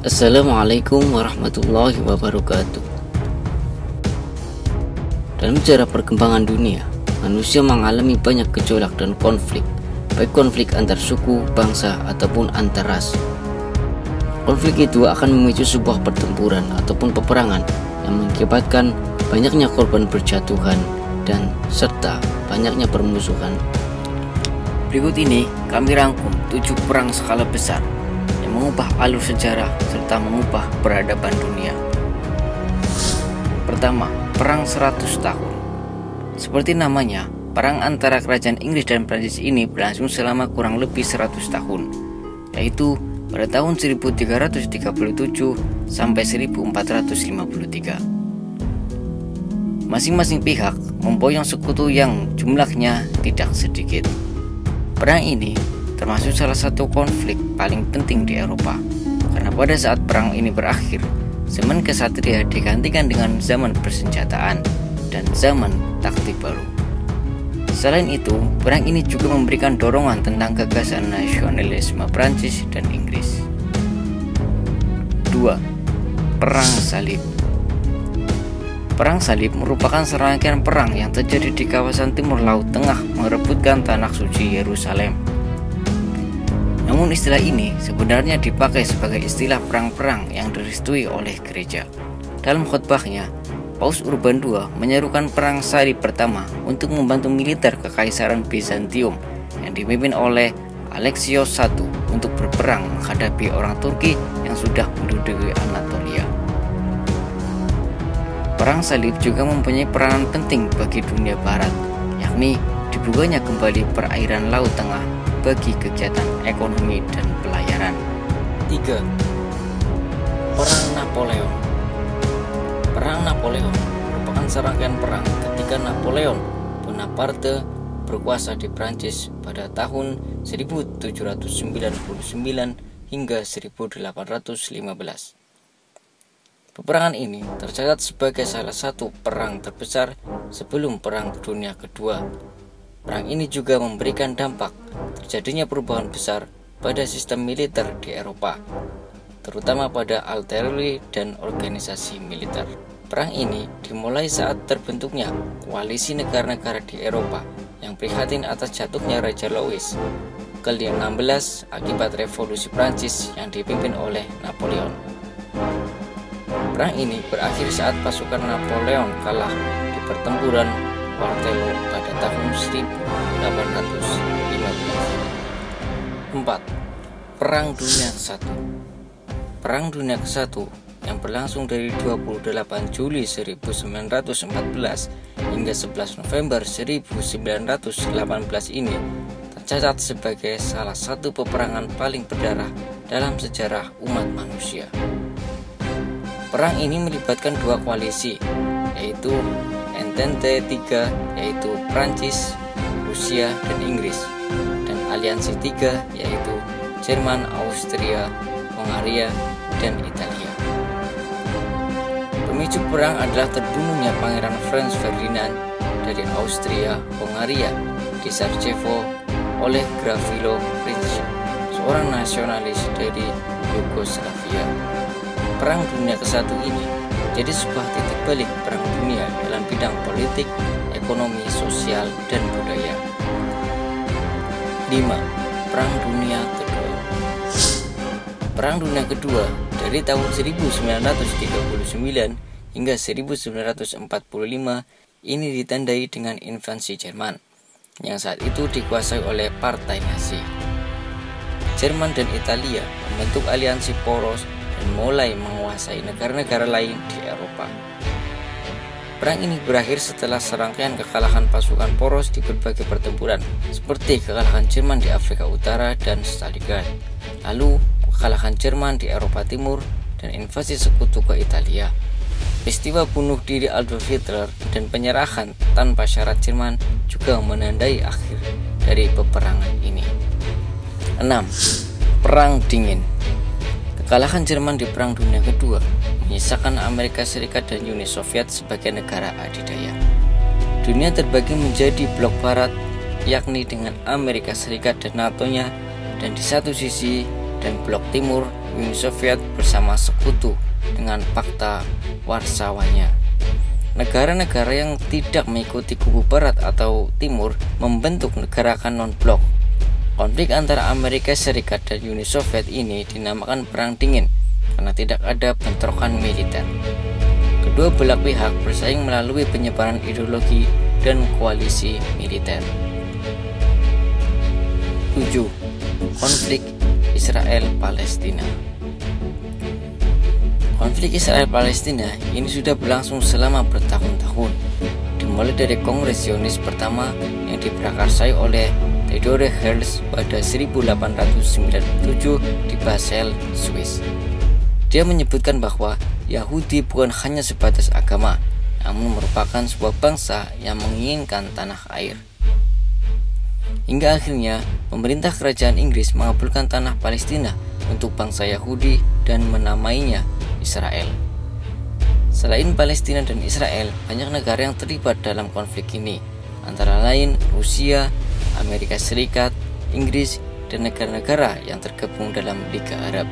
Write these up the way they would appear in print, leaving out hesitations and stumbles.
Assalamualaikum warahmatullahi wabarakatuh. Dalam sejarah perkembangan dunia, manusia mengalami banyak gejolak dan konflik, baik konflik antar suku, bangsa, ataupun antar ras. Konflik itu akan memicu sebuah pertempuran ataupun peperangan yang mengakibatkan banyaknya korban berjatuhan dan serta banyaknya permusuhan. Berikut ini kami rangkum 7 perang skala besar yang mengubah alur sejarah serta mengubah peradaban dunia. Pertama, Perang 100 Tahun. Seperti namanya, perang antara kerajaan Inggris dan Prancis ini berlangsung selama kurang lebih 100 tahun, yaitu pada tahun 1337 sampai 1453. Masing-masing pihak memboyong sekutu yang jumlahnya tidak sedikit. Perang ini termasuk salah satu konflik paling penting di Eropa, karena pada saat perang ini berakhir, zaman kesatria digantikan dengan zaman persenjataan dan zaman taktik baru. Selain itu, perang ini juga memberikan dorongan tentang gagasan nasionalisme Prancis dan Inggris. 2. Perang Salib. Perang Salib merupakan serangkaian perang yang terjadi di kawasan Timur Laut Tengah merebutkan tanah suci Yerusalem. Namun istilah ini sebenarnya dipakai sebagai istilah perang-perang yang direstui oleh gereja. Dalam khotbahnya, Paus Urban II menyerukan perang salib pertama untuk membantu militer Kekaisaran Bizantium yang dipimpin oleh Alexios I untuk berperang menghadapi orang Turki yang sudah menduduki Anatolia. Perang salib juga mempunyai peranan penting bagi dunia barat, yakni dibukanya kembali perairan Laut Tengah bagi kegiatan ekonomi dan pelayaran. 3. Perang Napoleon. Perang Napoleon merupakan serangkaian perang ketika Napoleon Bonaparte berkuasa di Prancis pada tahun 1799 hingga 1815. Peperangan ini tercatat sebagai salah satu perang terbesar sebelum Perang Dunia Kedua. Perang ini juga memberikan dampak terjadinya perubahan besar pada sistem militer di Eropa, terutama pada artileri dan organisasi militer. Perang ini dimulai saat terbentuknya koalisi negara-negara di Eropa yang prihatin atas jatuhnya Raja Louis ke-16 akibat revolusi Prancis yang dipimpin oleh Napoleon. Perang ini berakhir saat pasukan Napoleon kalah di pertempuran Waterloo pada tahun 1815. 4. Perang Dunia ke-1. Perang Dunia ke-1 yang berlangsung dari 28 Juli 1914 hingga 11 November 1918 ini tercatat sebagai salah satu peperangan paling berdarah dalam sejarah umat manusia. Perang ini melibatkan dua koalisi, yaitu Entente III, yaitu Prancis, Rusia, dan Inggris, dan Aliansi III, yaitu Jerman, Austria, Hongaria, dan Italia. Pemicu perang adalah terbunuhnya Pangeran Franz Ferdinand dari Austria Hongaria di Sarajevo oleh Gavrilo Princip, seorang nasionalis dari Yugoslavia. Perang Dunia ke-1 ini jadi sebuah titik balik perang dunia dalam bidang politik, ekonomi, sosial, dan budaya. 5. Perang Dunia Kedua. Perang Dunia Kedua dari tahun 1939 hingga 1945 ini ditandai dengan invasi Jerman yang saat itu dikuasai oleh Partai Nazi. Jerman dan Italia membentuk aliansi poros dan mulai menguasai negara-negara lain di Eropa. Perang ini berakhir setelah serangkaian kekalahan pasukan poros di berbagai pertempuran, seperti kekalahan Jerman di Afrika Utara dan Stalingrad, lalu kekalahan Jerman di Eropa Timur, dan invasi sekutu ke Italia. Peristiwa bunuh diri Adolf Hitler dan penyerahan tanpa syarat Jerman juga menandai akhir dari peperangan ini. 6. Perang Dingin. Kekalahan Jerman di Perang Dunia Kedua menyisakan Amerika Serikat dan Uni Soviet sebagai negara adidaya. Dunia terbagi menjadi blok barat, yakni dengan Amerika Serikat dan NATO-nya, dan di satu sisi, dan blok timur Uni Soviet bersama sekutu dengan Pakta Warsawanya. Negara-negara yang tidak mengikuti kubu barat atau timur membentuk gerakan non-blok. Konflik antara Amerika Serikat dan Uni Soviet ini dinamakan Perang Dingin karena tidak ada bentrokan militer. Kedua belah pihak bersaing melalui penyebaran ideologi dan koalisi militer. 7. Konflik Israel-Palestina. Konflik Israel-Palestina ini sudah berlangsung selama bertahun-tahun, dimulai dari Kongres Zionis pertama yang diprakarsai oleh Theodore Herzl pada 1897 di Basel, Swiss. Dia menyebutkan bahwa Yahudi bukan hanya sebatas agama, namun merupakan sebuah bangsa yang menginginkan tanah air. Hingga akhirnya, pemerintah kerajaan Inggris mengabulkan tanah Palestina untuk bangsa Yahudi dan menamainya Israel. Selain Palestina dan Israel, banyak negara yang terlibat dalam konflik ini, antara lain Rusia, Amerika Serikat, Inggris, dan negara-negara yang tergabung dalam Liga Arab.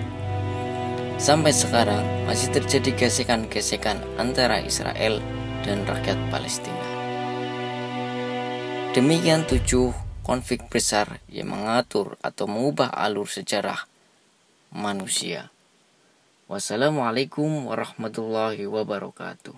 Sampai sekarang masih terjadi gesekan-gesekan antara Israel dan rakyat Palestina. Demikian 7 konflik besar yang mengatur atau mengubah alur sejarah manusia. Wassalamualaikum warahmatullahi wabarakatuh.